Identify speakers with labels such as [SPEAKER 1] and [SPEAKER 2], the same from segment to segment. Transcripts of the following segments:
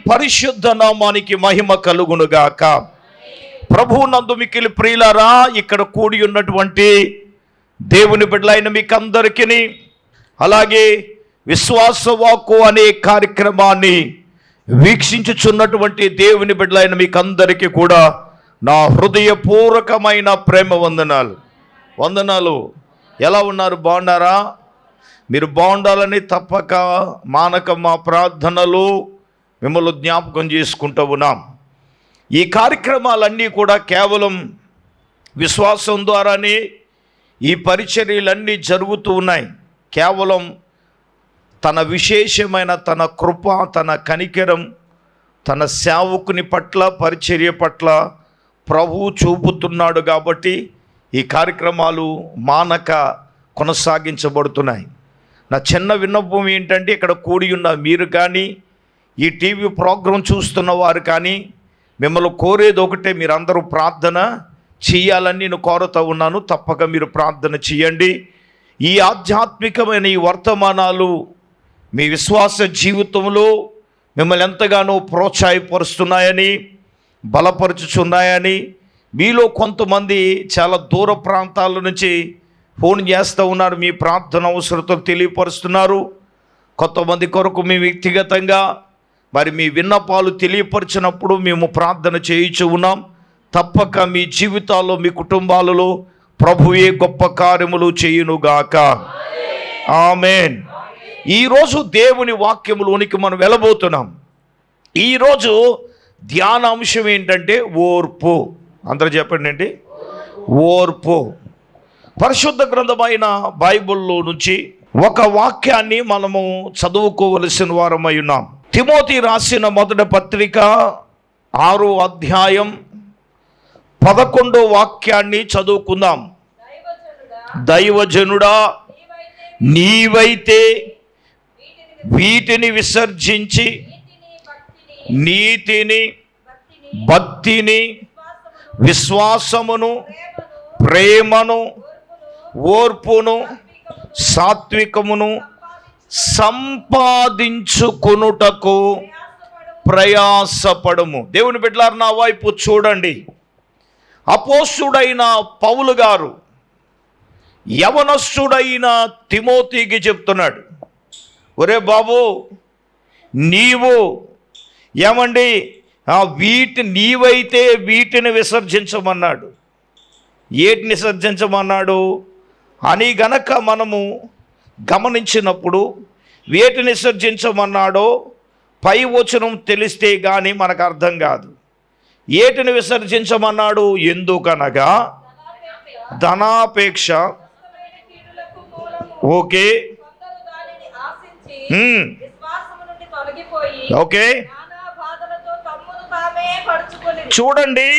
[SPEAKER 1] పరిశుద్ధ నామానికి మహిమ కలుగునుగాక. ప్రభువునందు మిక్కిలి ప్రియులారా, ఇక్కడ కూడి ఉన్నటువంటి దేవుని బిడ్డలైన మీకందరికీ, అలాగే విశ్వాసవాక్కు అనే కార్యక్రమాన్ని వీక్షించుచున్నటువంటి దేవుని బిడ్డలైన మీకందరికీ కూడా నా హృదయపూర్వకమైన ప్రేమ వందనాలు. ఎలా ఉన్నారు? బాగున్నారా? మీరు బాగుండాలని తప్పక మానక మా ప్రార్థనలు మిమ్మల్ని జ్ఞాపకం చేసుకుంటూ ఉన్నాం. ఈ కార్యక్రమాలన్నీ కూడా కేవలం విశ్వాసం ద్వారానే ఈ పరిచర్యలన్నీ జరుగుతూ ఉన్నాయి. కేవలం తన విశేషమైన తన కృప, తన కనికరం, తన సేవకుని పట్ల, పరిచర్య పట్ల ప్రభువు చూపుతున్నాడు కాబట్టి ఈ కార్యక్రమాలు మానక కొనసాగించబడుతున్నాయి. నా చిన్న విన్నపం ఏంటంటే, ఇక్కడ కూడి ఉన్న మీరు కానీ, ఈ టీవీ ప్రోగ్రాం చూస్తున్న వారు కానీ, మిమ్మల్ని కోరేది ఒకటే, మీరందరూ ప్రార్థన చేయాలని నేను కోరుతూ ఉన్నాను. తప్పక మీరు ప్రార్థన చేయండి. ఈ ఆధ్యాత్మికమైన ఈ వర్తమానాలు మీ విశ్వాస జీవితంలో మిమ్మల్ని ఎంతగానో ప్రోత్సాహపరుస్తున్నాయని, బలపరుచుచున్నాయని, మీలో కొంతమంది చాలా దూర ప్రాంతాల నుంచి ఫోన్ చేస్తూ ఉన్నారు, మీ ప్రార్థన అవసరతలు తెలియపరుస్తున్నారు. కొంతమంది కొరకు మీ వ్యక్తిగతంగా మరి మీ విన్నపాలు తెలియపరిచినప్పుడు మేము ప్రార్థన చేయించు ఉన్నాం. తప్పక మీ జీవితాల్లో, మీ కుటుంబాలలో ప్రభువే గొప్ప కార్యములు చేయునుగాక. ఆమేన్. ఈరోజు దేవుని వాక్యములోనికి మనం వెళ్ళబోతున్నాం. ఈరోజు ధ్యానాంశం ఏంటంటే ఓర్పు. అందరూ చెప్పండి అండి, ఓర్పు. పరిశుద్ధ గ్రంథమైన బైబిల్లో నుంచి ఒక వాక్యాన్ని మనము చదువుకోవలసిన వారమై ఉన్నాం. తిమోతి రాసిన మొదటి పత్రిక 6వ అధ్యాయం 11వ వాక్యాన్ని చదువుకుందాం. దైవజనుడా, నీవైతే వీటిని విసర్జించి నీతిని, భక్తిని, విశ్వాసమును, ప్రేమను, ఓర్పును, సాత్వికమును సంపాదించుకొనుటకు ప్రయాసపడము. దేవుని బిడ్డలారా, నా వైపు చూడండి. అపోస్తుడైన పౌలు గారు యవనస్తుడైన తిమోతికి చెప్తున్నాడు, ఒరే బాబు, నీవు ఏమండి నీవైతే వీటిని విసర్జించమన్నాడు. ఏటిని విసర్జించమన్నాడు అని గనక మనము గమనించినప్పుడు, వేటిని విసర్జించమన్నాడో పై వచనం తెలిస్తే కానీ మనకు అర్థం కాదు. ఏటిని విసర్జించమన్నాడు? ఎందుకనగా ధనాపేక్ష. Okay, okay. చూడండి,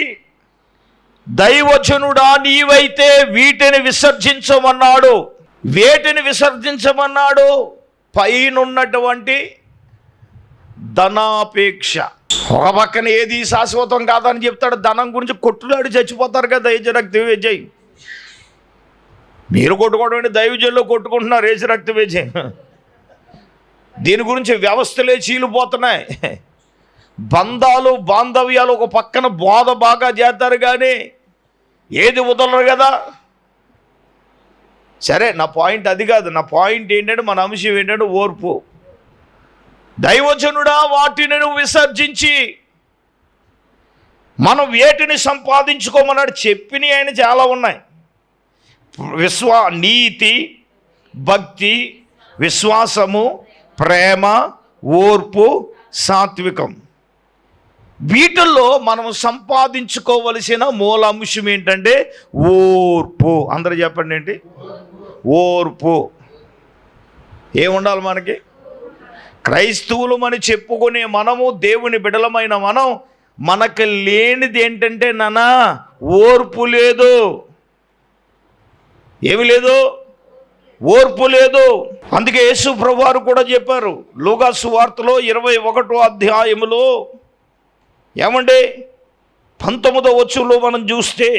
[SPEAKER 1] దైవజనుడా, నీవైతే వీటిని విసర్జించమన్నాడు. వేటిని విసర్జించమన్నాడు? పైనున్నటువంటి ధనాపేక్ష. ఒక పక్కన ఏది శాశ్వతం కాదని చెప్తాడు, ధనం గురించి కొట్టులాడి చచ్చిపోతారు కదా. రక్త వేజయ్, మీరు కొట్టుకోవడం దైవజనులో కొట్టుకుంటున్నారు. రక్త వేజయ్, దీని గురించి వ్యవస్థలే చీలిపోతున్నాయి. బంధాలు, బాంధవ్యాలు ఒక పక్కన బోధ బాగా చేస్తారు కానీ ఏది వదలరు కదా. సరే, నా పాయింట్ అది కాదు. నా పాయింట్ ఏంటంటే, మన అంశం ఏంటంటే ఓర్పు. దైవజనుడా, వాటిని నువ్వు విసర్జించి మనం వేటిని సంపాదించుకోమన్నాడు. చెప్పినవి ఆయన చాలా ఉన్నాయి. నీతి, భక్తి, విశ్వాసము, ప్రేమ, ఓర్పు, సాత్వికం. వీటిల్లో మనం సంపాదించుకోవలసిన మూల అంశం ఏంటంటే ఓర్పు. అందరూ చెప్పండి ఏంటి? ఓర్పు. ఏముండాలి మనకి? క్రైస్తవులు అని చెప్పుకునే మనము, దేవుని బిడలమైన మనం, మనకు లేనిది ఏంటంటే నానా ఓర్పు లేదు. ఏమి లేదు? ఓర్పు లేదు. అందుకే యేసు ప్రభువారు కూడా చెప్పారు లూకా సువార్తలో 21వ అధ్యాయములో, ఏమండి 19వ వచనంలో మనం చూస్తే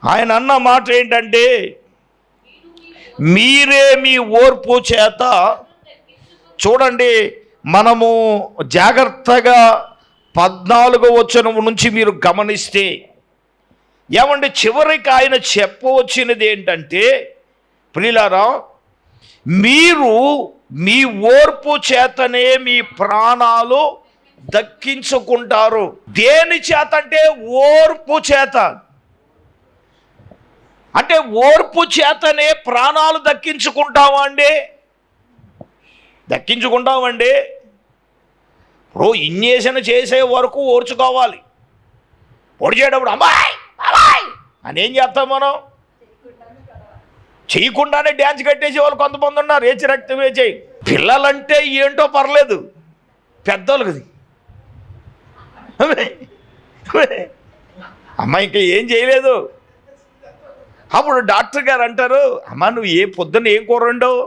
[SPEAKER 1] ఆయన అన్న మాట ఏంటంటే, మీరే మీ ఓర్పు చేత, చూడండి, మనము జాగ్రత్తగా 14వ వచనం నుంచి మీరు గమనిస్తే ఏమంటే చివరికి ఆయన చెప్పవచ్చినది ఏంటంటే, ప్రియులారా, మీరు మీ ఓర్పు చేతనే మీ ప్రాణాలు దక్కించుకుంటారు. దేని చేత అంటే ఓర్పు చేత. అంటే ఓర్పు చేతనే ప్రాణాలు దక్కించుకుంటామండి. ఇంజేషన్ చేసే వరకు ఓర్చుకోవాలి. పొడి చేయడప్పుడు అమ్మాయి అమ్మాయి అని ఏం చేస్తాం మనం? చేయకుండానే డ్యాన్స్ కట్టేసే వాళ్ళు కొంతమంది ఉన్నారు. ఏచి రక్తం వేచేయి. పిల్లలంటే ఏంటో పర్లేదు, పెద్దోళ్ళకి అమ్మ ఇంకా ఏం చేయలేదు. అప్పుడు డాక్టర్ గారు అంటారు, అమ్మ నువ్వు పొద్దున్న ఏం కూర వండవు?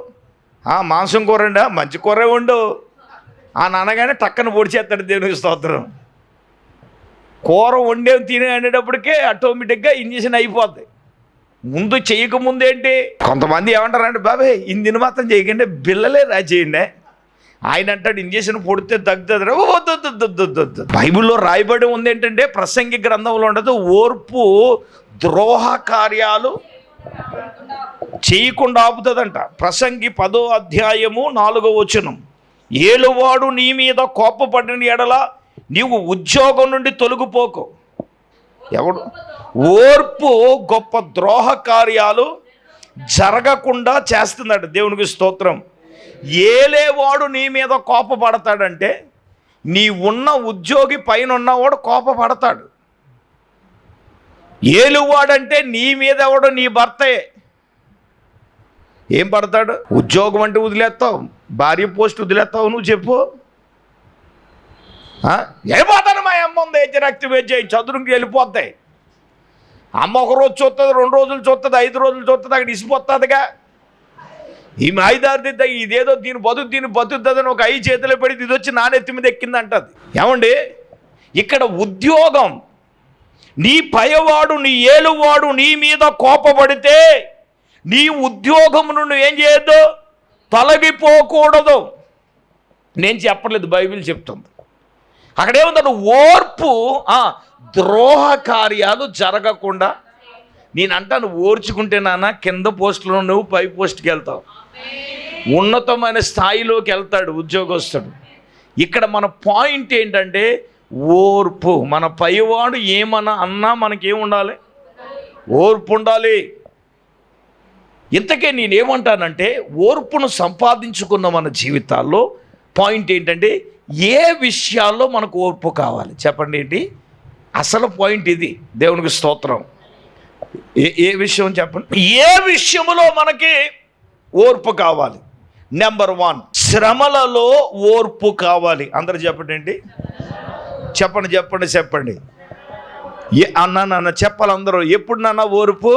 [SPEAKER 1] మాంసం కూర వండా, మంచి కూర వండు. నాన్నగానే టక్కన పొడిచేస్తాడు. దేవునికి స్తోత్రం. కూర వండే అనేటప్పటికే ఆటోమేటిక్గా ఇంజక్షన్ అయిపోద్ది. ముందు చేయకముందేంటి? కొంతమంది ఏమంటారంటే, బాబాయ్ ఇందిని మాత్రం చేయకండి, బిల్లలే చేయండి. ఆయన అంటాడు ఇంజక్షన్ పొడితే తగ్గుతుంది. బైబిల్లో రాయబడి ఉంది ఏంటంటే, ప్రసంగి గ్రంథంలో ఉండదు, ఓర్పు ద్రోహ కార్యాలు చేయకుండా ఆపుతుందంట. ప్రసంగి 10వ అధ్యాయము 4వ వచనం, ఏలువాడు నీ మీద కోపపడిన ఎడల నీవు ఉద్యోగం నుండి తొలగిపోకు. ఎవడు? ఓర్పు గొప్ప ద్రోహ కార్యాలు జరగకుండా చేస్తుందట. దేవునికి స్తోత్రం. ఏలేవాడు నీ మీద కోపపడతాడంటే, నీ ఉన్న ఉద్యోగి పైన ఉన్నవాడు కోపపడతాడు. ఏలువాడంటే నీ మీద ఎవడు? నీ భర్తే. ఏం పడతాడు? ఉద్యోగం అంటే వదిలేస్తావు, భార్య పోస్ట్ వదిలేస్తావు. నువ్వు చెప్పు. వెళ్ళిపోతాను, మా అమ్మ ఉంది రక్తం వేచేయి, చదువుకి వెళ్ళిపోతాయి. అమ్మ ఒక రోజు చూస్తుంది, 2 రోజులు చూస్తుంది, 5 రోజులు చూస్తుంది, అక్కడ ఇసిపోతుందిగా. ఈ మాయిదారి ఇదేదో దీని బతుకుతుందని ఒక 5 చేతిలో పెడితే ఇది వచ్చి నానెత్తి మీద ఎక్కింది అంటది. ఏమండి, ఇక్కడ ఉద్యోగం, నీ పైవాడు నీ ఏలువాడు నీ మీద కోపపడితే నీ ఉద్యోగం నుండి ఏం చేయొద్దు? తొలగిపోకూడదు. నేను చెప్పట్లేదు, బైబిల్ చెప్తుంది. అక్కడేముందంటే ఓర్పు ద్రోహ కార్యాలు జరగకుండా. నేను అంటాను, ఓర్చుకుంటే నాన్న కింద పోస్టులో నువ్వు పై పోస్ట్కి వెళ్తావు, ఉన్నతమైన స్థాయిలోకి వెళ్తాడు ఉద్యోగస్తుడు. ఇక్కడ మన పాయింట్ ఏంటంటే ఓర్పు. మన పైవాడు ఏమన్నా అన్నా మనకేముండాలి? ఓర్పు ఉండాలి. ఇంతకే నేనేమంటానంటే, ఓర్పును సంపాదించుకున్న మన జీవితాల్లో పాయింట్ ఏంటంటే, ఏ విషయాల్లో మనకు ఓర్పు కావాలి చెప్పండి. ఏంటి అసలు పాయింట్? ఇది దేవునికి స్తోత్రం. ఏ విషయం చెప్పండి? ఏ విషయంలో మనకి ఓర్పు కావాలి? నెంబర్ 1, శ్రమలలో ఓర్పు కావాలి. అందరూ చెప్పండి. ఏంటి చెప్పండి. నాన్న చెప్పాలి అందరూ. ఎప్పుడు నాన్న ఓర్పు?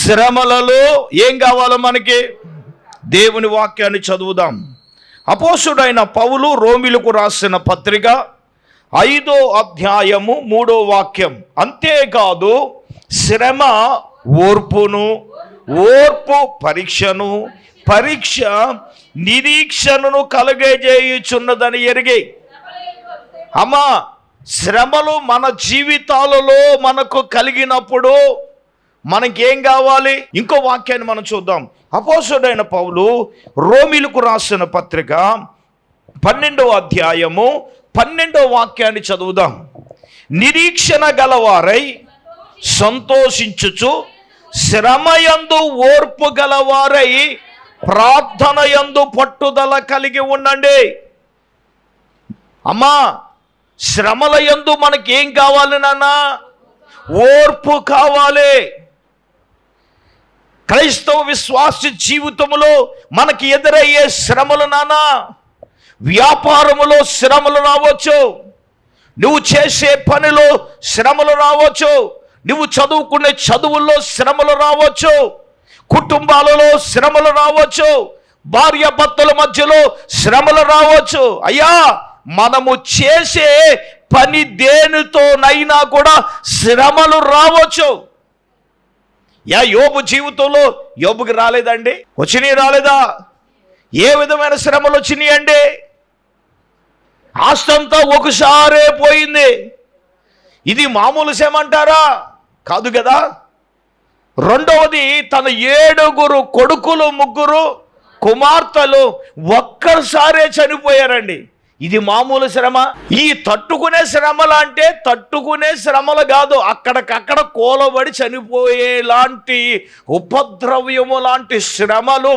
[SPEAKER 1] శ్రమలలో ఏం కావాలో మనకి? దేవుని వాక్యాన్ని చదువుదాం. అపోస్తుడైన పౌలు రోమీయులకు రాసిన పత్రిక 5వ అధ్యాయము 3వ వాక్యం, అంతేకాదు శ్రమ ఓర్పును, ఓర్పు పరీక్షను, పరీక్ష నిరీక్షణను కలుగజేయుచున్నదని ఎరిగి. అమ్మా, శ్రమలు మన జీవితాలలో మనకు కలిగినప్పుడు మనకేం కావాలి? ఇంకో వాక్యాన్ని మనం చూద్దాం. అపోస్తుడైన పౌలు రోమీయులకు రాసిన పత్రిక 12వ అధ్యాయము 12వ వాక్యాన్ని చదువుదాం. నిరీక్షణ గలవారై సంతోషించుచు, శ్రమయందు ఓర్పు గలవారై ప్రార్థన యందు పట్టుదల కలిగి ఉండండి. అమ్మా, శ్రమల యందు మనకేం కావాలి నాన్న? ఓర్పు కావాలి. క్రైస్తవ విశ్వాస జీవితంలో మనకి ఎదురయ్యే శ్రమలు నాన్న, వ్యాపారములో శ్రమలు రావచ్చు, నువ్వు చేసే పనిలో శ్రమలు రావచ్చు, నువ్వు చదువుకునే చదువుల్లో శ్రమలు రావచ్చు, కుటుంబాలలో శ్రమలు రావచ్చు, భార్యాభర్తల మధ్యలో శ్రమలు రావచ్చు. అయ్యా, మనము చేసే పని దేనితోనైనా కూడా శ్రమలు రావచ్చు. యోబు జీవితంలో యోబుకి రాలేదండి? వచ్చినాయి రాలేదా? ఏ విధమైన శ్రమలు వచ్చినాయి అండి? ఆస్తంతా ఒకసారే పోయింది. ఇది మామూలు శ్రమ అంటారా? కాదు కదా. రెండవది, తన 7 కొడుకులు 3 కుమార్తెలు ఒక్కసారే చనిపోయారండి. ఇది మామూలు శ్రమ? ఈ తట్టుకునే శ్రమలు అంటే తట్టుకునే శ్రమలు కాదు, అక్కడికక్కడ కూలబడి చనిపోయేలాంటి ఉపద్రవ్యము లాంటి శ్రమలు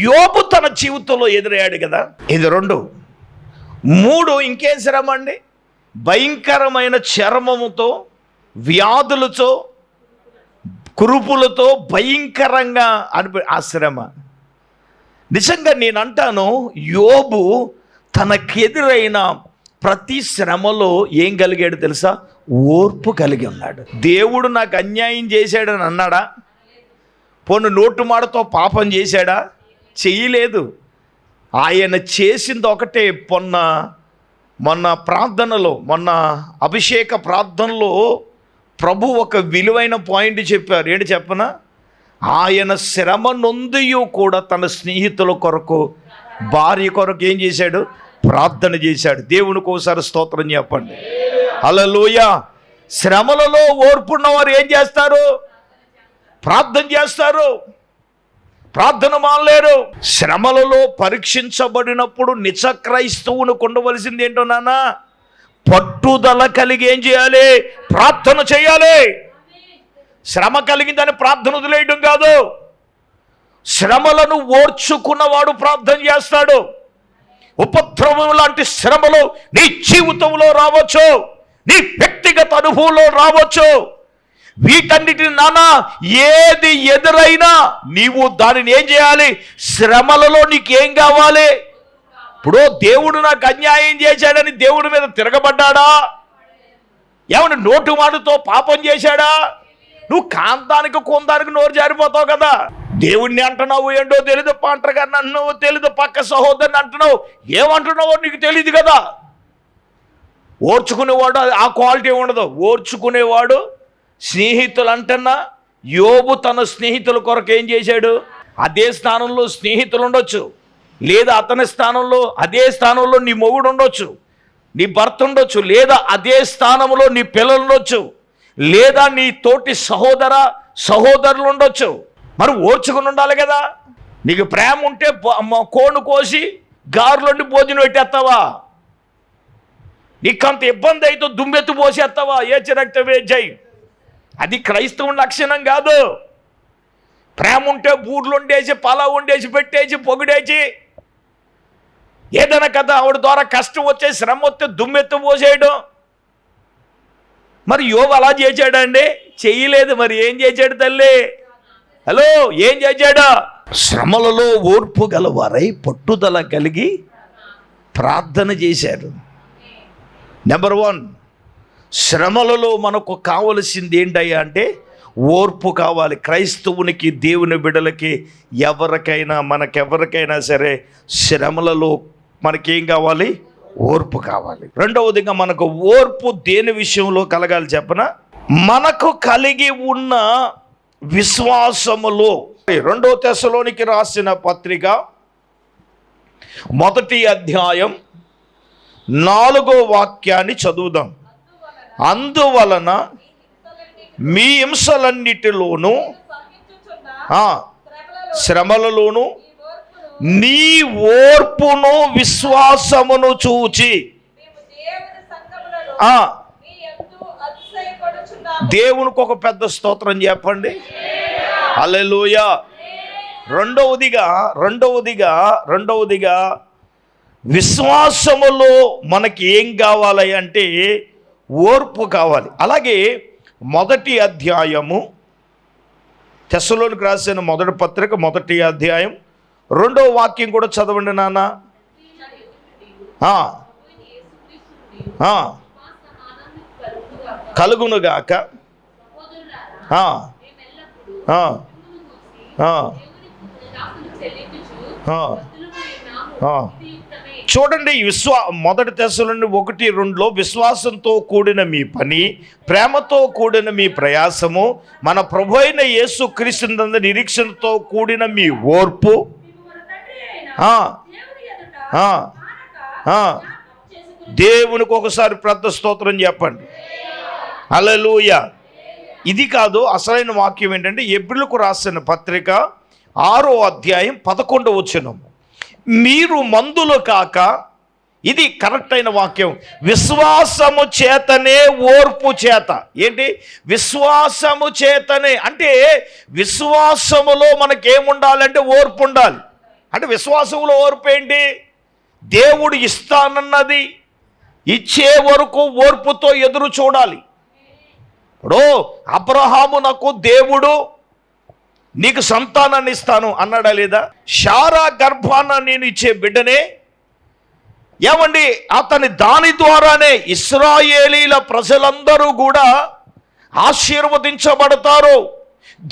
[SPEAKER 1] యోబు తన జీవితంలో ఎదురయ్యాడు కదా. ఇది 2. 3 ఇంకేం శ్రమ అండి? భయంకరమైన చర్మముతో, వ్యాధులతో, కురుపులతో భయంకరంగా ఆ శ్రమ. నిజంగా నేను అంటాను, యోబు తనకెదురైన ప్రతి శ్రమలో ఏం కలిగాడు తెలుసా? ఓర్పు కలిగి ఉన్నాడు. దేవుడు నాకు అన్యాయం చేశాడని అన్నాడా? పోను నోటు మాటతో పాపం చేశాడా? చెయ్యలేదు. ఆయన చేసింది ఒకటే. మొన్న ప్రార్థనలో, మొన్న అభిషేక ప్రార్థనలో ప్రభు ఒక విలువైన పాయింట్ చెప్పారు. ఏంటి చెప్పనా? ఆయన శ్రమ నొందియు కూడా తన స్నేహితుల కొరకు, భార్య కొరకు ఏం చేశాడు? ప్రార్థన చేశాడు. దేవునికి ఒకసారి స్తోత్రం చెప్పండి. హల్లెలూయా. శ్రమలలో ఓర్పున్నవారు ఏం చేస్తారు? ప్రార్థన చేస్తారు. ప్రార్థన మానలేరు. శ్రమలలో పరీక్షించబడినప్పుడు నిజ క్రైస్తవునికి ఉండవలసింది ఏంటో నాన్న? పట్టుదల కలిగి ఏం చేయాలి? ప్రార్థన చేయాలి. శ్రమ కలిగిందని ప్రార్థన వదిలేయడం కాదు. శ్రమలను ఓర్చుకున్నవాడు ప్రార్థన చేస్తాడు. ఉపద్రవం లాంటి శ్రమలు నీ జీవితంలో రావచ్చు, నీ వ్యక్తిగత అనుభవంలో రావచ్చు. వీటన్నిటిని నాన్న ఏది ఎదురైనా నీవు దానిని ఏం చేయాలి? శ్రమలలో నీకేం కావాలి? ఇప్పుడు దేవుడు నాకు అన్యాయం చేశాడని దేవుడి మీద తిరగబడ్డాడా? ఏమన్నా నోటు మాటతో పాపం చేశాడా? నువ్వు కాంతానికి కొందానికి నోరు జారిపోతావు కదా. దేవుణ్ణి అంటున్నావు ఏంటో తెలీదు, పంటగారిని అంటున్నావు తెలీదు, పక్క సహోదరుని అంటున్నావు, ఏమంటున్నావో నీకు తెలియదు కదా. ఓర్చుకునేవాడు ఆ క్వాలిటీ ఉండదు. ఓర్చుకునేవాడు స్నేహితులు అంటున్నా, యోబు తన స్నేహితుల కొరకు ఏం చేశాడు? అదే స్థానంలో స్నేహితులు ఉండొచ్చు, లేదా అతని స్థానంలో అదే స్థానంలో నీ మొగుడు ఉండొచ్చు, నీ భర్త ఉండొచ్చు, లేదా అదే స్థానంలో నీ పిల్లలు ఉండొచ్చు, లేదా నీ తోటి సహోదరులు ఉండొచ్చు. మరి ఓర్చుకుని ఉండాలి కదా. నీకు ప్రేమ ఉంటే కోను కోసి గారులోండి భోజనం పెట్టేస్తావా? నీకంత ఇబ్బంది అయితే దుమ్మెత్తు పోసేస్తావా? రక్తమే జై. అది క్రైస్తవుని లక్షణం కాదు. ప్రేమ ఉంటే బూర్లు వండేసి, పలావ్ వండేసి పెట్టేసి, పొగిడేసి, ఏదైనా కదా ఆవిడ ద్వారా కష్టం వచ్చే, శ్రమ వస్తే దుమ్మెత్తు పోసేయడం. మరి యోబు అలా చేశాడండి? చెయ్యలేదు. మరి ఏం చేశాడు తల్లి? హలో, ఏం చేశాడు? శ్రమలలో ఓర్పు గలవారై పట్టుదల కలిగి ప్రార్థన చేశారు. నెంబర్ 1, శ్రమలలో మనకు కావలసింది ఏంటయ్యా అంటే ఓర్పు కావాలి. క్రైస్తవునికి, దేవుని బిడ్డలకి, ఎవరికైనా మనకెవరికైనా సరే శ్రమలలో మనకేం కావాలి? ఓర్పు కావాలి. రెండవదిగా మనకు ఓర్పు దేని విషయంలో కలగాలి చెప్పనా? మనకు కలిగి ఉన్న విశ్వాసములో. 2 తెస్సలోనికి రాసిన పత్రిక 1వ అధ్యాయం 4వ వాక్యాన్ని చదువుదాం. అందువలన మీ హింసలన్నిటిలోనూ, శ్రమలలోనూ నీ ఓర్పును విశ్వాసమును చూచి దేవునికి ఒక పెద్ద స్తోత్రం చెప్పండి. హల్లెలూయా. రెండవదిగా విశ్వాసములో మనకి ఏం కావాలి అంటే ఓర్పు కావాలి. అలాగే 1వ అధ్యాయము, తెస్సలోనికి రాసిన 1వ పత్రిక 1వ అధ్యాయం 2వ వాక్యం కూడా చదవండి నాన్న. కలుగునుగాక. చూడండి, 1 తెస్సలోని 1:2లో విశ్వాసంతో కూడిన మీ పని, ప్రేమతో కూడిన మీ ప్రయాసము, మన ప్రభు అయిన యేసుక్రీస్తు నిరీక్షణతో కూడిన మీ ఓర్పు దేవునికి ఒకసారి పెద్ద స్తోత్రం చెప్పండి. హల్లెలూయా. ఇది కాదు, అసలైన వాక్యం ఏంటంటే ఎబ్రీయులకు రాసిన పత్రిక 6వ అధ్యాయం 11వ వచనం. మీరు మందులు కాక, ఇది కరెక్ట్ అయిన వాక్యం, విశ్వాసము చేతనే ఓర్పు చేత. ఏంటి? విశ్వాసము చేతనే అంటే విశ్వాసములో మనకేముండాలంటే ఓర్పు ఉండాలి. అంటే విశ్వాసంలో ఓర్పు ఏంటి? దేవుడు ఇస్తానన్నది ఇచ్చే వరకు ఓర్పుతో ఎదురు చూడాలి. ఇప్పుడు అబ్రహామునకు దేవుడు నీకు సంతానాన్ని ఇస్తాను అన్నాడా లేదా? శారా గర్భాన నేను ఇచ్చే బిడ్డనే ఏమండి అతని దాని ద్వారానే ఇశ్రాయేలీల ప్రజలందరూ కూడా ఆశీర్వదించబడతారు,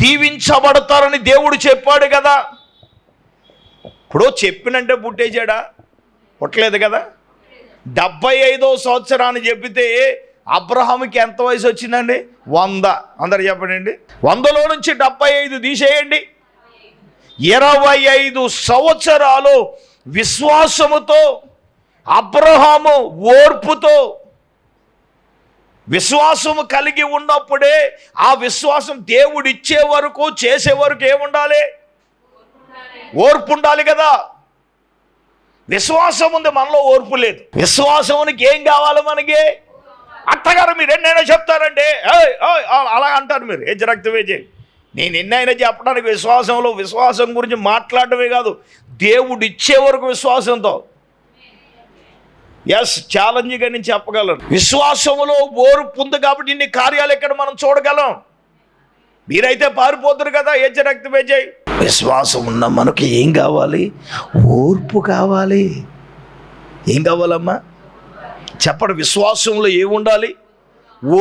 [SPEAKER 1] దీవించబడతారని దేవుడు చెప్పాడు కదా. ఇప్పుడు చెప్పినంటే పుట్టేశాడా? పుట్టలేదు కదా. 75వ సంవత్సరాన్ని చెప్పితే అబ్రహాముకి ఎంత వయసు వచ్చిందండి? 100. అందరు చెప్పండి. 100లో నుంచి 75 తీసేయండి. 25 సంవత్సరాలు విశ్వాసముతో అబ్రహాము ఓర్పుతో విశ్వాసము కలిగి ఉన్నప్పుడే ఆ విశ్వాసం దేవుడు ఇచ్చే వరకు చేసే వరకు ఏముండాలి? ఓర్పు ఉండాలి కదా. విశ్వాసం ఉంది, మనలో ఓర్పు లేదు. విశ్వాసమునికి ఏం కావాలి మనకి? అత్తగారు మీరు ఎన్నైనా చెప్తారంటే అలా అంటారు మీరు. రక్తవేజే నేను ఎన్నైనా చెప్పడానికి విశ్వాసం గురించి మాట్లాడటమే కాదు, దేవుడు ఇచ్చే వరకు విశ్వాసంతో ఛాలెంజ్గా నేను చెప్పగలను. విశ్వాసములో ఓర్పు ఉంది కాబట్టి ఇన్ని కార్యాలు ఇక్కడ మనం చూడగలం. మీరైతే పారిపోతారు కదా. రక్తవేజే విశ్వాసం ఉన్న మనకి ఏం కావాలి? ఓర్పు కావాలి. ఏం కావాలమ్మా చెప్పండి. విశ్వాసంలో ఏముండాలి?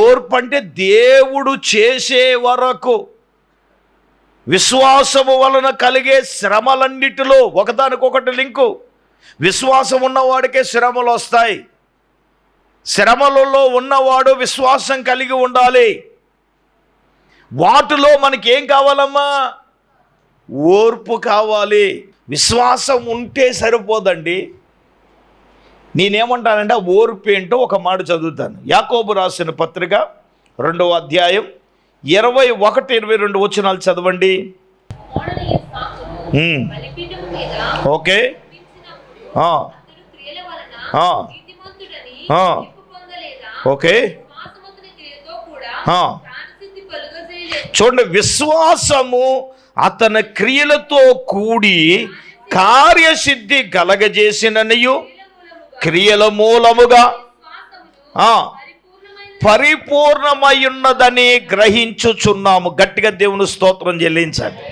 [SPEAKER 1] ఓర్పు. అంటే దేవుడు చేసే వరకు విశ్వాసము వలన కలిగే శ్రమలన్నిటిలో ఒకదానికొకటి లింకు. విశ్వాసం ఉన్నవాడికే శ్రమలు వస్తాయి. శ్రమలలో ఉన్నవాడు విశ్వాసం కలిగి ఉండాలి. వాటిలో మనకి ఏం కావాలమ్మా? ఓర్పు కావాలి. విశ్వాసం ఉంటే సరిపోదండి. నేనేమంటానంటే ఓర్పు ఏంటో ఒక మాట చదువుతాను. యాకోబు రాసిన పత్రిక 2వ అధ్యాయం 21-22 వచనాలు చదవండి. ఓకే. ఓకే. చూడండి, విశ్వాసము అతని క్రియలతో కూడి కార్యసిద్ధి కలగజేసిననియు క్రియల మూలముగా పరిపూర్ణమై ఉన్నదని గ్రహించుచున్నాము. గట్టిగా దేవుని స్తోత్రం చెల్లించండి.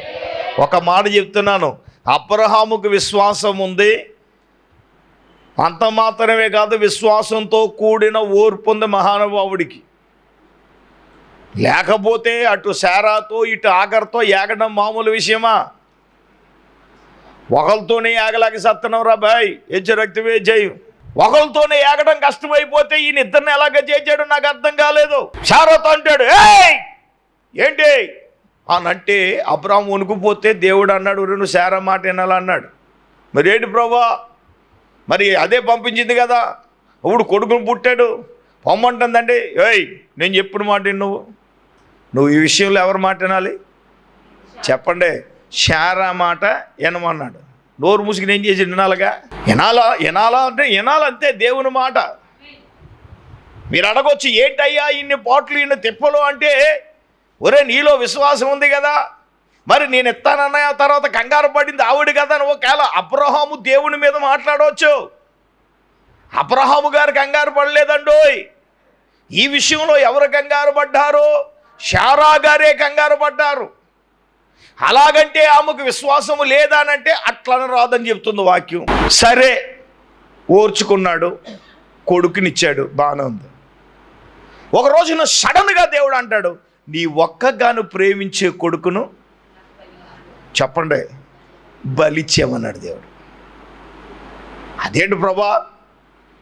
[SPEAKER 1] ఒక మాట చెప్తున్నాను, అబ్రహాముకు విశ్వాసం ఉంది, అంత మాత్రమే కాదు విశ్వాసంతో కూడిన ఓర్పు ఉంది మహానుభావుడికి. లేకపోతే అటు శారాతో ఇటు ఆగర్తో ఏగడం మామూలు విషయమా? ఒకరితోనే ఏగలాగి సత్తనం రా బాయ్. రక్తవే జై. ఒకరితోనే ఏగడం కష్టమైపోతే ఈయన ఇద్దరిని ఎలాగ చేశాడు నాకు అర్థం కాలేదు. శారాతో అంటాడు ఏంటి అనంటే అబ్రాహాము వణుకుపోతే దేవుడు అన్నాడు, నువ్వు శారా మాట వినాలా అన్నాడు. మరి ఏంటి ప్రభా, మరి అదే పంపించింది కదా, ఇప్పుడు కొడుకును పుట్టాడు పొమ్మంటుందండి. నేను చెప్పిన మాట నువ్వు ఈ విషయంలో ఎవరి మాట వినాలి చెప్పండి? శారా మాట వినమన్నాడు. నోరు మూసుకుని ఏం చేసి వినాలిగా? వినాలా అంటే వినాలంతే దేవుని మాట. మీరు అడగొచ్చు, ఏంటయ్యా ఇన్ని పోట్లు ఇన్ని తిప్పలు అంటే, ఒరే నీలో విశ్వాసం ఉంది కదా, మరి నేను ఎత్తానన్న తర్వాత కంగారు పడింది ఆవిడ కదా అని ఒకవేళ అబ్రహాము దేవుని మీద మాట్లాడవచ్చు. అబ్రహాము గారు కంగారు పడలేదండోయ్. ఈ విషయంలో ఎవరు కంగారు పడ్డారు? శారా గారే కంగారు పడ్డారు. అలాగంటే ఆమెకు విశ్వాసము లేదానంటే అట్లని రాదని చెప్తుంది వాక్యం. సరే ఓర్చుకున్నాడు, కొడుకునిచ్చాడు, బాగానే ఉంది. ఒక రోజున సడన్గా దేవుడు అంటాడు, నీ ఒక్కగాను ప్రేమించే కొడుకును చెప్పండి బలిచ్చామన్నాడు దేవుడు. అదేంటి ప్రభా,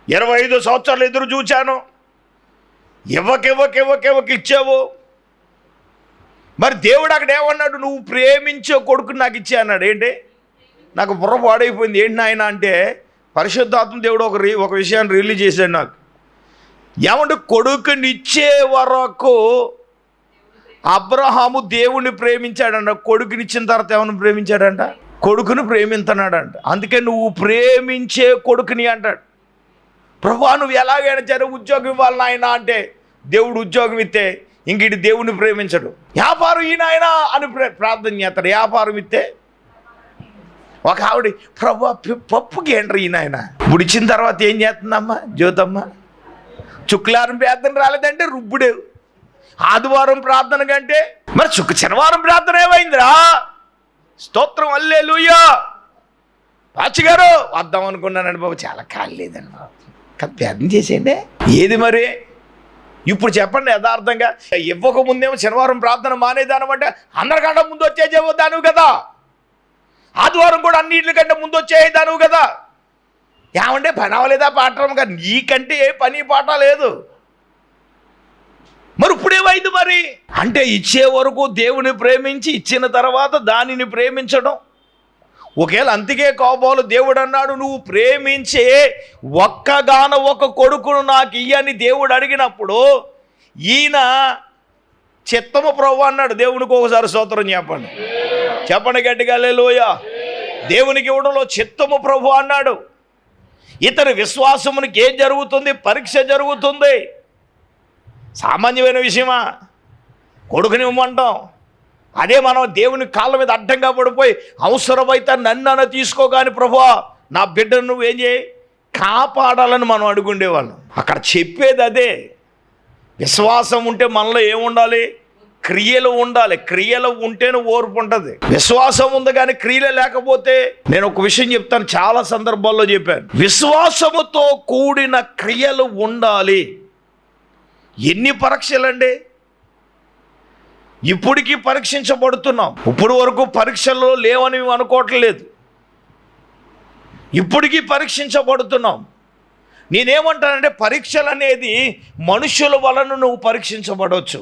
[SPEAKER 1] 25 సంవత్సరాలు ఎదురు చూచాను, ఇవ్వకి ఇచ్చావు. మరి దేవుడు అక్కడ ఏమన్నాడు? నువ్వు ప్రేమించే కొడుకుని నాకు ఇచ్చే అన్నాడు. ఏంటి? నాకు బుర్ర పాడైపోయింది. ఏంటి నాయన అంటే, పరిశుద్ధాత్మ దేవుడు ఒక విషయాన్ని రిలీజ్ చేశాడు నాకు. ఏమంటే కొడుకునిచ్చే వరకు అబ్రహాము దేవుణ్ణి ప్రేమించాడంట. కొడుకునిచ్చిన తర్వాత ఏమని ప్రేమించాడంట? కొడుకుని ప్రేమిస్తున్నాడంట. అందుకే నువ్వు ప్రేమించే కొడుకుని అంటాడు. ప్రభువా నువ్వు ఎలాగైనా సరే ఉద్యోగం ఇవ్వాలి నాయన అంటే దేవుడు ఉద్యోగం ఇస్తే ఇంక ఇటు దేవుణ్ణి ప్రేమించడు. వ్యాపారం ఈ నాయన అని ప్రార్థన చేస్తాడు. వ్యాపారం ఇస్తే ఒక ఆవిడ ప్రభువా పప్పుకి ఏంట్రా ఈ నాయన. ఇప్పుడు ఇచ్చిన తర్వాత ఏం చేస్తుందమ్మా జ్యోతమ్మ? శుక్రవారం ప్రార్థన రాలేదంటే రుబ్బుడే. ఆదివారం ప్రార్థన కంటే మరి శనివారం ప్రార్థన ఏమైందిరా? స్తోత్రం హల్లెలూయా. పాచిగారు వద్దాం అనుకున్నానండి బాబు, చాలా ఖాళీ లేదండి బాబు, ప్రార్థన చేసేయండి. ఏది మరి ఇప్పుడు చెప్పండి యథార్థంగా. ఇవ్వక ముందేమో శనివారం ప్రార్థన మానేదానమంటే అందరికంటే ముందు వచ్చేదాను కదా. ఆదివారం కూడా అన్నింటికంటే ముందు వచ్చేదాను కదా. ఏమంటే పని అవ్వలేదా పాఠం కదా? నీకంటే ఏ పని పాట లేదు. మరి ఇప్పుడేమైంది మరి అంటే ఇచ్చే వరకు దేవుని ప్రేమించి ఇచ్చిన తర్వాత దానిని ప్రేమించడం. ఒకవేళ అంతకే కోపాలు దేవుడు అన్నాడు నువ్వు ప్రేమించే ఒక్కగాన ఒక కొడుకును నాకు ఇయ్యని దేవుడు అడిగినప్పుడు ఈయన చిత్తము ప్రభు అన్నాడు. దేవునికి ఒకసారి స్తోత్రం చెప్పండి, చెప్పండి గట్టిగా హల్లెలూయా. దేవునికి ఇవ్వడంలో చిత్తము ప్రభు అన్నాడు. ఇతని విశ్వాసమునికి ఏం జరుగుతుంది? పరీక్ష జరుగుతుంది. సామాన్యమైన విషయమా? కొడుకుని ఇవ్వమంటాం. అదే మనం దేవుని కాళ్ళ మీద అడ్డంగా పడిపోయి అవసరమైతే నన్ను తీసుకోగాని ప్రభువా నా బిడ్డను నువ్వేం చేయి కాపాడాలని మనం అడుగుండేవాళ్ళం. అక్కడ చెప్పేది అదే. విశ్వాసం ఉంటే మనలో ఏముండాలి? క్రియలు ఉండాలి. క్రియలు ఉంటేనే ఓర్పు ఉంటుంది. విశ్వాసం ఉంది కానీ క్రియలు లేకపోతే, నేను ఒక విషయం చెప్తాను, చాలా సందర్భాల్లో చెప్పాను, విశ్వాసముతో కూడిన క్రియలు ఉండాలి. ఎన్ని పరీక్షలండి? ఇప్పటికీ పరీక్షించబడుతున్నాం. ఇప్పుడు వరకు పరీక్షల్లో లేవని అనుకోవట్లేదు, ఇప్పటికీ పరీక్షించబడుతున్నాం. నేనేమంటానంటే పరీక్షలు అనేది మనుషుల వలన నువ్వు పరీక్షించబడవచ్చు,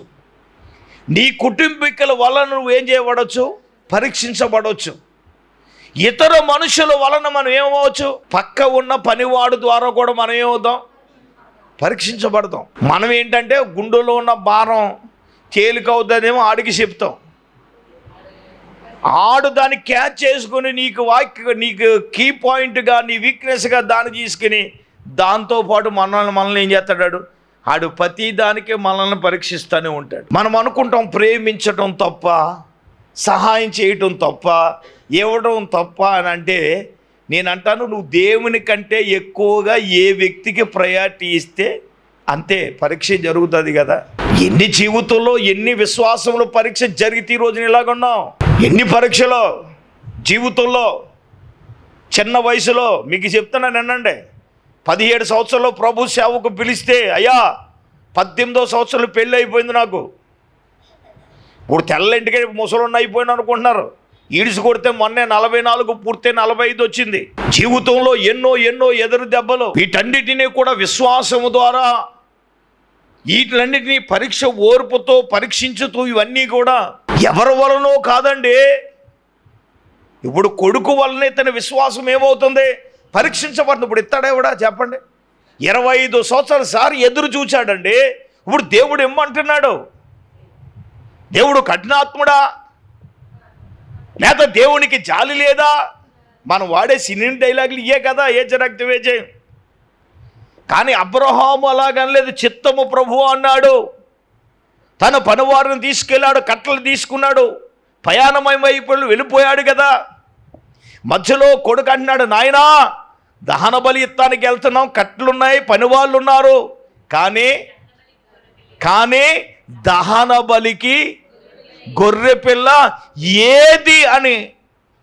[SPEAKER 1] నీ కుటుంబీకుల వలన నువ్వు ఏం చేయబడవచ్చు? పరీక్షించబడవచ్చు. ఇతర మనుషుల వలన మనం ఏమవచ్చు? పక్క ఉన్న పనివాడు ద్వారా కూడా మనం ఏమవుతాం? పరీక్షించబడతాం. మనం ఏంటంటే గుండెలో ఉన్న భారం తేలికవుతుందేమో ఆడికి చెప్తాం, ఆడు దాన్ని క్యాచ్ చేసుకుని నీకు కీ పాయింట్గా నీ వీక్నెస్గా దాన్ని తీసుకుని దాంతోపాటు మనల్ని ఏం చేస్తాడు? ఆడు ప్రతి దానికే మనల్ని పరీక్షిస్తూనే ఉంటాడు. మనం అనుకుంటాం ప్రేమించటం తప్ప, సహాయం చేయటం తప్ప, ఇవ్వడం తప్ప అని అంటే నేను అంటాను నువ్వు దేవుని కంటే ఎక్కువగా ఏ వ్యక్తికి ప్రయారిటీ ఇస్తే అంతే పరీక్ష జరుగుతుంది కదా. ఎన్ని జీవితంలో ఎన్ని విశ్వాసంలో పరీక్ష జరిగితే ఈ రోజున ఇలాగున్నాం. ఎన్ని పరీక్షలో జీవితంలో. చిన్న వయసులో మీకు చెప్తున్నాను వినండి, 17 సంవత్సరాల్లో ప్రభు సేవకు పిలిస్తే అయ్యా 18వ సంవత్సరాలు పెళ్ళి అయిపోయింది నాకు. ఇప్పుడు తెల్లంటికే ముసలున్న అయిపోయినా అనుకుంటున్నారు. ఈడిసి కొడితే మొన్నే 44 పూర్తి 45 వచ్చింది. జీవితంలో ఎన్నో ఎదురు దెబ్బలు. వీటన్నిటినీ కూడా విశ్వాసము ద్వారా వీటిలన్నిటినీ పరీక్ష ఓర్పుతో పరీక్షించుతూ ఇవన్నీ కూడా ఎవరి వలనో కాదండి. ఇప్పుడు కొడుకు వలనే తన విశ్వాసం ఏమవుతుంది? పరీక్షించబడుతుంది. ఇప్పుడు ఇస్తాడేవిడా చెప్పండి? 25 సంవత్సరాల సారి ఎదురు చూచాడండి. ఇప్పుడు దేవుడు ఏమంటున్నాడు? దేవుడు కఠినాత్ముడా లేదా దేవునికి జాలి లేదా? మనం వాడే సినీ డైలాగులు ఇయే కదా, ఏ జరక్తివే చేయం. కానీ అబ్రహాము అలాగనలేదు. చిత్తము ప్రభువు అన్నాడు. తన పనివారిని తీసుకెళ్ళాడు, కట్టలు తీసుకున్నాడు, ప్రయాణమైపోయి వెళ్ళిపోయాడు కదా. మధ్యలో కొడుకు అంటున్నాడు, నాయనా దహన బలి ఇత్తానికి వెళ్తున్నాం, కట్లున్నాయి, పనివాళ్ళు ఉన్నారు, కానీ దహన బలికి గొర్రె పిల్ల ఏది అని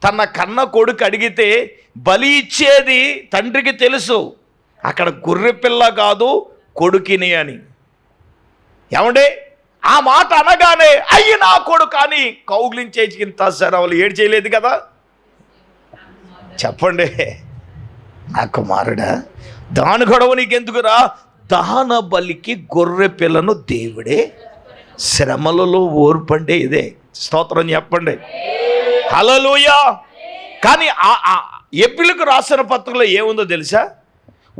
[SPEAKER 1] తన కన్న కొడుకు అడిగితే బలి ఇచ్చేది తండ్రికి తెలుసు. అక్కడ గొర్రె పిల్ల కాదు కొడుకిని అని. ఏమండే ఆ మాట అనగానే అయ్యి నా కొడుకు అని కౌగిలించేకింత సరే వాళ్ళు ఏడు చేయలేదు కదా. చెప్పండి, నా కుమారుడా దాని గొడవ నీకెందుకురా? దహన బలికి గొర్రె పిల్లను దేవుడే శ్రమలలో ఓర్పంటే ఇదే. స్తోత్రం చెప్పండి, హల్లెలూయా. కానీ ఏప్రిల్కు రాసిన పత్రికలో ఏముందో తెలుసా?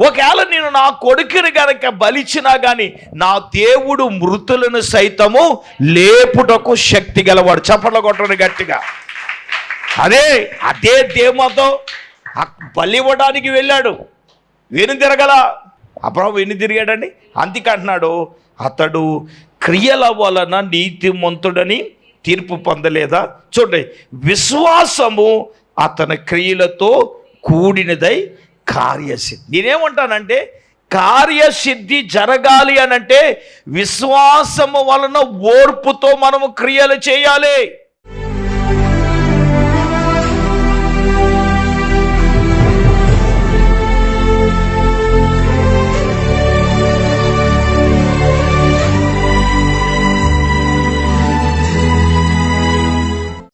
[SPEAKER 1] ఒకవేళ నేను నా కొడుకుని గనక బలిచ్చినా కానీ నా దేవుడు మృతులను సైతము లేపుటకు శక్తి గలవాడు. చప్పట్ల కొట్టండి గట్టిగా. అదే ధీమాతో బలి ఇవ్వడానికి వెళ్ళాడు. వెను తిరగల. అబ్రాహాము వెను తిరిగాడండి. అందుకే అంటున్నాడు, అతడు క్రియల వలన నీతిమంతుడని తీర్పు పొందలేదా? చూడండి, విశ్వాసము అతని క్రియలతో కూడినదై కార్యసిద్ధి. నేనేమంటానంటే, కార్యసిద్ధి జరగాలి అనంటే విశ్వాసము వలన ఓర్పుతో మనము క్రియలు చేయాలి.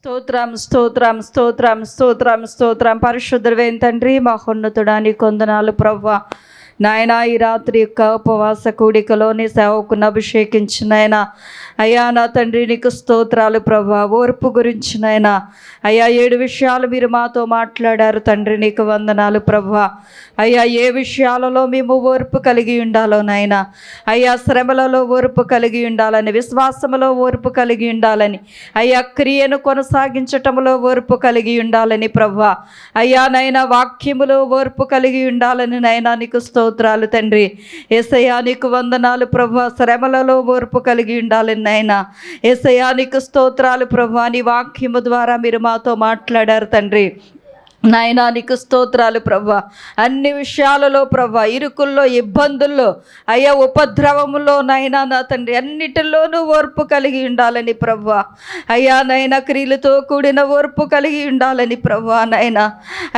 [SPEAKER 2] స్తోత్రం స్తోత్రం స్తోత్రం స్తోత్రం స్తోత్రం. పరిశుద్ధుడైన తండ్రి, మహోన్నతుడా నీకు వందనాలు ప్రభువా. నాయన, ఈ రాత్రి యొక్క ఉపవాస కూడికలోని సేవకును అభిషేకించిన ఆయన అయ్యా నా తండ్రి నీకు స్తోత్రాలు ప్రభువా. ఓర్పు గురించి నాయన అయ్యా 7 విషయాలు మీరు మాతో మాట్లాడారు తండ్రి, నీకు వందనాలు ప్రభువా. అయ్యా ఏ విషయాలలో మేము ఓర్పు కలిగి ఉండాలో నాయన అయ్యా, శ్రమలలో ఓర్పు కలిగి ఉండాలని, విశ్వాసములో ఓర్పు కలిగి ఉండాలని, అయ్యా క్రియను కొనసాగించటంలో ఓర్పు కలిగి ఉండాలని ప్రభువా. అయ్యా నైనా వాక్యములో ఓర్పు కలిగి ఉండాలని నైనా నీకు స్తోత్రాలు తండ్రి. యేసయ్యా నీకు వందనాలు ప్రభువా. శ్రమలలో ఓర్పు కలిగి ఉండాలని నైనా యేసయ్యా నీకు స్తోత్రాలు ప్రభువా. నీ వాక్యము ద్వారా మీరు మాతో మాట్లాడారు తండ్రి. నాయనా నీకు స్తోత్రాలు ప్రభువా. అన్ని విషయాలలో ప్రభువా, ఇరుకుల్లో, ఇబ్బందుల్లో, అయ్యా ఉపద్రవములో నాయనా నా తండ్రి అన్నిటిలోనూ ఓర్పు కలిగి ఉండాలని ప్రభువా. అయ్యా నైనా క్రియలతో కూడిన ఓర్పు కలిగి ఉండాలని ప్రభువా. నైనా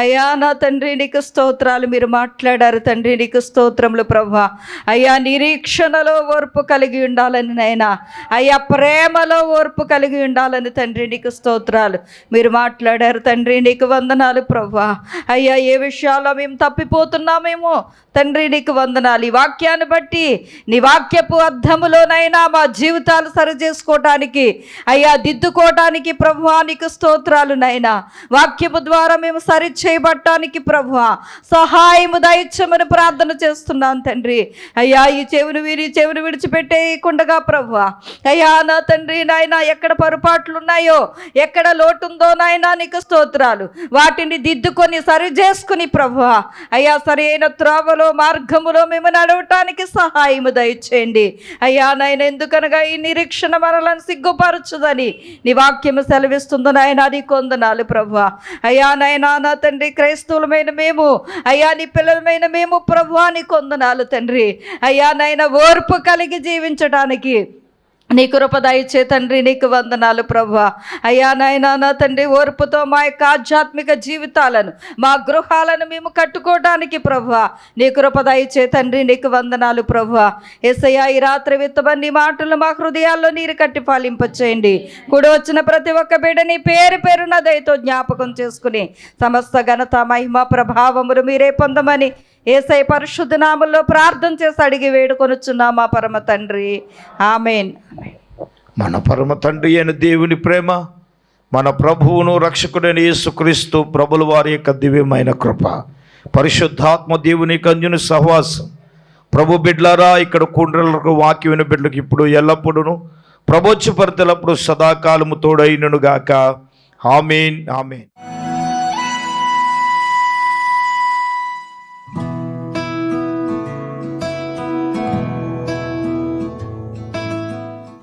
[SPEAKER 2] అయ్యా నా తండ్రి నీకు స్తోత్రాలు, మీరు మాట్లాడారు తండ్రి, నీకు స్తోత్రములు ప్రభువా. అయ్యా నిరీక్షణలో ఓర్పు కలిగి ఉండాలని నైనా అయ్యా ప్రేమలో ఓర్పు కలిగి ఉండాలని తండ్రి నీకు స్తోత్రాలు, మీరు మాట్లాడారు తండ్రి, నీకు వందనాలు ప్రభువా. అయ్యా ఏ విషయాల్లో మేము తప్పిపోతున్నామేమో తండ్రి నీకు వందనాలు. ఈ వాక్యాన్ని బట్టి నీ వాక్యపు అర్థములోనైనా మా జీవితాలు సరి చేసుకోవటానికి అయ్యా దిద్దుకోవటానికి ప్రభువా నీకు స్తోత్రాలు. నైనా వాక్యము ద్వారా మేము సరి చేయబట్టానికి ప్రభువా సహాయము దయచ్చమని ప్రార్థన చేస్తున్నాను తండ్రి. అయ్యా ఈ చెవిని వీరి చెవిని విడిచిపెట్టేయకుండా ప్రభువా అయ్యా నా తండ్రి నాయన ఎక్కడ పొరపాట్లు ఉన్నాయో, ఎక్కడ లోటుందో నాయనా నీకు స్తోత్రాలు, వాటిని దిద్దుకొని సరి చేసుకుని ప్రభువా అయ్యా సరైన త్రోవలో మార్గములో మేము నడవటానికి సహాయము దయచేయండి అయ్యా. నాయన ఎందుకనగా ఈ నిరీక్షణ మనలను సిగ్గుపరచుదని నీ వాక్యము సెలవిస్తుంది నాయన, నీకు వందనాలు ప్రభువా. అయ్యా నాయనా నా తండ్రి క్రైస్తవులమైన మేము అయ్యా నీ పిల్లలమైన మేము ప్రభువా నీకు వందనాలు తండ్రి. అయ్యా నాయన ఓర్పు కలిగి జీవించడానికి నీ కృప దయచే తండ్రి, నీకు వందనాలు ప్రభువా. అయ్యా నాయనా నా తండ్రి ఓర్పుతో మా యొక్క ఆధ్యాత్మిక జీవితాలను, మా గృహాలను మేము కట్టుకోవడానికి ప్రభువా నీ కృప దయచే తండ్రి, నీకు వందనాలు ప్రభువా. యేసయ్యా ఈ రాత్రి విత్తబడి మాటలు మా హృదయాల్లో నీరు కట్టి ఫలింపచేయండి. కూడి వచ్చిన ప్రతి ఒక్క బిడ్డని పేరు పేరున దయతో జ్ఞాపకం చేసుకుని సమస్త ఘనత మహిమ ప్రభావములు మీరే పొందమని యేసయ్య పరిశుద్ధ నామములో ప్రార్థన చేసి అడిగి వేడుకొనుచున్నాం మా పరమ తండ్రి, ఆమేన్.
[SPEAKER 1] మన పరమ తండ్రి అయిన దేవుని ప్రేమ, మన ప్రభువును రక్షకుడైన యేసుక్రీస్తు ప్రభుల వారి యొక్క దివ్యమైన కృప, పరిశుద్ధాత్మ దేవుని కన్యుని సహవాసం, ప్రభు బిడ్లారా ఇక్కడ కుండ్రలకు వాక్యమైన బిడ్డలకు ఇప్పుడు ఎల్లప్పుడూ ప్రభోచ్చపరితలప్పుడు సదాకాలము తోడైనను గాక. ఆమేన్ ఆమేన్.